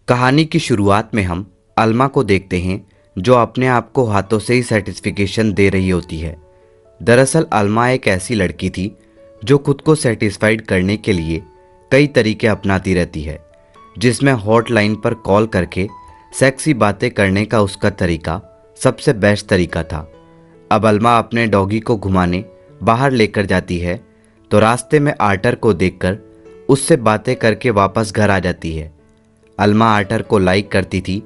कहानी की शुरुआत में हम अल्मा को देखते हैं जो अपने आप को हाथों से ही सर्टिफिकेशन दे रही होती है। दरअसल अल्मा एक ऐसी लड़की थी जो खुद को सेटिस्फाइड करने के लिए कई तरीके अपनाती रहती है, जिसमें हॉटलाइन पर कॉल करके सेक्सी बातें करने का उसका तरीका सबसे बेस्ट तरीका था। अब अल्मा अपने डॉगी को घुमाने बाहर लेकर जाती है तो रास्ते में आर्टर को देखकर उससे बातें करके वापस घर आ जाती है। अल्मा आर्टर को लाइक करती थी।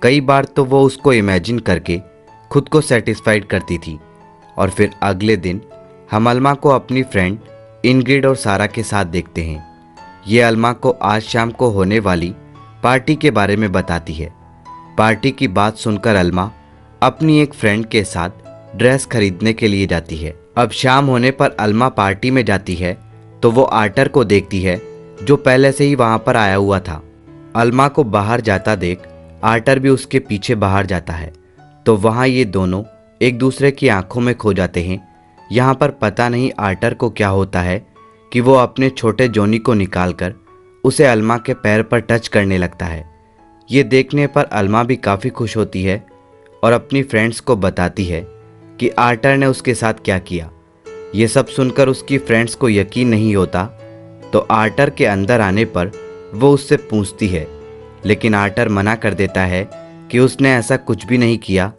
कई बार तो वो उसको इमेजिन करके खुद को सेटिस्फाइड करती थी। और फिर अगले दिन हम अल्मा को अपनी फ्रेंड इनग्रिड और सारा के साथ देखते हैं। ये अल्मा को आज शाम को होने वाली पार्टी के बारे में बताती है। पार्टी की बात सुनकर अल्मा अपनी एक फ्रेंड के साथ ड्रेस खरीदने के लिए जाती है। अब शाम होने पर अल्मा पार्टी में जाती है तो वो आर्टर को देखती है जो पहले से ही वहां पर आया हुआ था। अल्मा को बाहर जाता देख आर्टर भी उसके पीछे बाहर जाता है तो वहां ये दोनों एक दूसरे की आंखों में खो जाते हैं। यहाँ पर पता नहीं आर्टर को क्या होता है कि वो अपने छोटे जोनी को निकालकर उसे अल्मा के पैर पर टच करने लगता है। ये देखने पर अल्मा भी काफ़ी खुश होती है और अपनी फ्रेंड्स को बताती है कि आर्टर ने उसके साथ क्या किया। ये सब सुनकर उसकी फ्रेंड्स को यकीन नहीं होता तो आर्टर के अंदर आने पर वो उससे पूछती है, लेकिन आर्टर मना कर देता है कि उसने ऐसा कुछ भी नहीं किया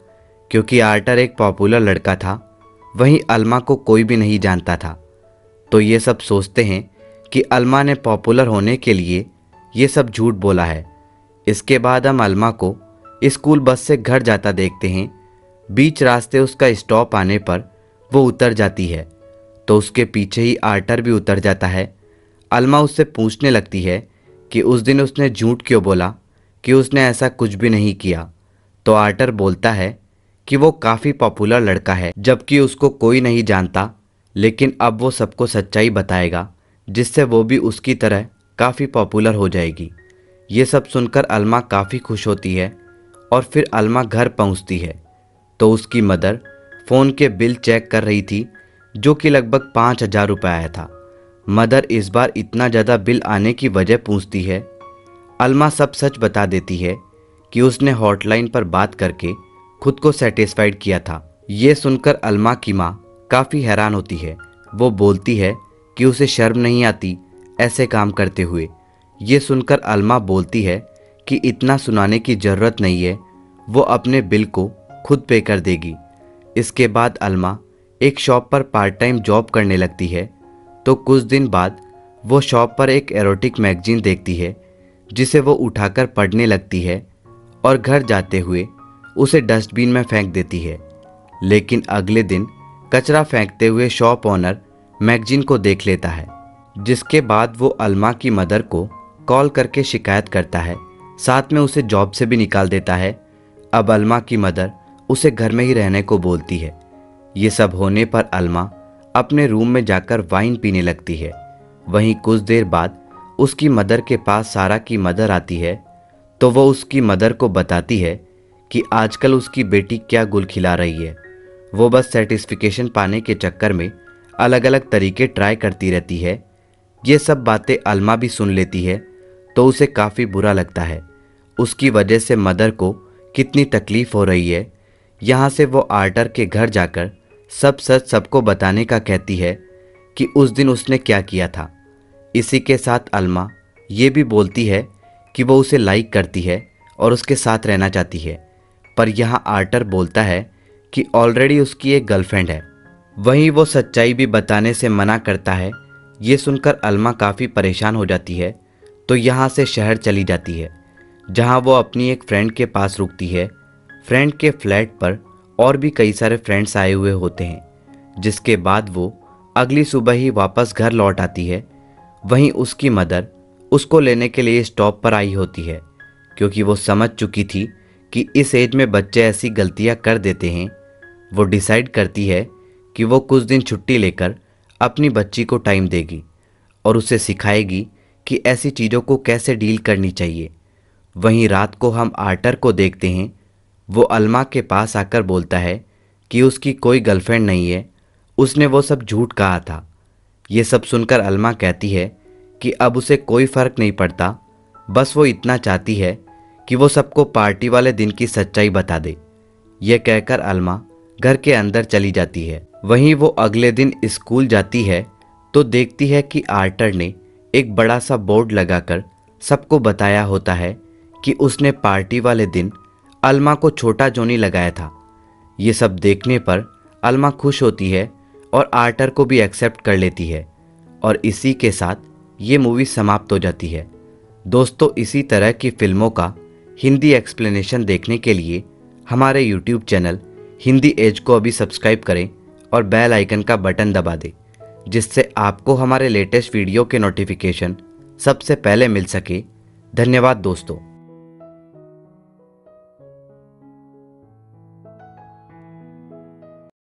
क्योंकि आर्टर एक पॉपुलर लड़का था, वहीं अल्मा को कोई भी नहीं जानता था। तो ये सब सोचते हैं कि अल्मा ने पॉपुलर होने के लिए ये सब झूठ बोला है। इसके बाद हम अल्मा को स्कूल बस से घर जाता देखते हैं। बीच रास्ते उसका स्टॉप आने पर वो उतर जाती है तो उसके पीछे ही आर्टर भी उतर जाता है। अल्मा उससे पूछने लगती है कि उस दिन उसने झूठ क्यों बोला कि उसने ऐसा कुछ भी नहीं किया। तो आर्टर बोलता है कि वो काफ़ी पॉपुलर लड़का है जबकि उसको कोई नहीं जानता, लेकिन अब वो सबको सच्चाई बताएगा जिससे वो भी उसकी तरह काफ़ी पॉपुलर हो जाएगी। ये सब सुनकर अल्मा काफ़ी खुश होती है और फिर अल्मा घर पहुंचती है तो उसकी मदर फ़ोन के बिल चेक कर रही थी जो कि लगभग 5,000 रुपये आया था। मदर इस बार इतना ज़्यादा बिल आने की वजह पूछती है। अल्मा सब सच बता देती है कि उसने हॉटलाइन पर बात करके खुद को सेटिस्फाइड किया था। ये सुनकर अल्मा की माँ काफ़ी हैरान होती है। वो बोलती है कि उसे शर्म नहीं आती ऐसे काम करते हुए। ये सुनकर अल्मा बोलती है कि इतना सुनाने की ज़रूरत नहीं है, वो अपने बिल को खुद पे कर देगी। इसके बाद अल्मा एक शॉप पर पार्ट टाइम जॉब करने लगती है तो कुछ दिन बाद वो शॉप पर एक एरोटिक मैगजीन देखती है जिसे वो उठाकर पढ़ने लगती है और घर जाते हुए उसे डस्टबिन में फेंक देती है। लेकिन अगले दिन कचरा फेंकते हुए शॉप ओनर मैगजीन को देख लेता है, जिसके बाद वो अल्मा की मदर को कॉल करके शिकायत करता है, साथ में उसे जॉब से भी निकाल देता है। अब अल्मा की मदर उसे घर में ही रहने को बोलती है। ये सब होने पर अल्मा अपने रूम में जाकर वाइन पीने लगती है। वहीं कुछ देर बाद उसकी मदर के पास सारा की मदर आती है तो वो उसकी मदर को बताती है कि आजकल उसकी बेटी क्या गुल खिला रही है। वो बस सर्टिफिकेशन पाने के चक्कर में अलग अलग तरीके ट्राई करती रहती है। ये सब बातें अल्मा भी सुन लेती है तो उसे काफ़ी बुरा लगता है। उसकी वजह से मदर को कितनी तकलीफ़ हो रही है। यहाँ से वो आर्टर के घर जाकर सब सच सबको बताने का कहती है कि उस दिन उसने क्या किया था। इसी के साथ अल्मा ये भी बोलती है कि वो उसे लाइक करती है और उसके साथ रहना चाहती है, पर यहाँ आर्टर बोलता है कि ऑलरेडी उसकी एक गर्लफ्रेंड है। वहीं वो सच्चाई भी बताने से मना करता है। ये सुनकर अल्मा काफ़ी परेशान हो जाती है तो यहाँ से शहर चली जाती है, जहाँ वो अपनी एक फ्रेंड के पास रुकती है। फ्रेंड के फ्लैट पर और भी कई सारे फ्रेंड्स आए हुए होते हैं, जिसके बाद वो अगली सुबह ही वापस घर लौट आती है। वहीं उसकी मदर उसको लेने के लिए स्टॉप पर आई होती है क्योंकि वो समझ चुकी थी कि इस एज में बच्चे ऐसी गलतियां कर देते हैं। वो डिसाइड करती है कि वो कुछ दिन छुट्टी लेकर अपनी बच्ची को टाइम देगी और उसे सिखाएगी कि ऐसी चीज़ों को कैसे डील करनी चाहिए। वहीं रात को हम आर्टर को देखते हैं। वो अल्मा के पास आकर बोलता है कि उसकी कोई गर्लफ्रेंड नहीं है, उसने वो सब झूठ कहा था। ये सब सुनकर अल्मा कहती है कि अब उसे कोई फ़र्क नहीं पड़ता, बस वो इतना चाहती है कि वो सबको पार्टी वाले दिन की सच्चाई बता दे। यह कहकर अल्मा घर के अंदर चली जाती है। वहीं वो अगले दिन स्कूल जाती है तो देखती है कि आर्टर ने एक बड़ा सा बोर्ड लगाकर सबको बताया होता है कि उसने पार्टी वाले दिन अल्मा को छोटा जोनी लगाया था। ये सब देखने पर अल्मा खुश होती है और आर्टर को भी एक्सेप्ट कर लेती है और इसी के साथ ये मूवी समाप्त हो जाती है। दोस्तों, इसी तरह की फिल्मों का हिंदी एक्सप्लेनेशन देखने के लिए हमारे यूट्यूब चैनल हिंदी एज को अभी सब्सक्राइब करें और बेल आइकन का बटन दबा दें, जिससे आपको हमारे लेटेस्ट वीडियो के नोटिफिकेशन सबसे पहले मिल सके। धन्यवाद दोस्तों।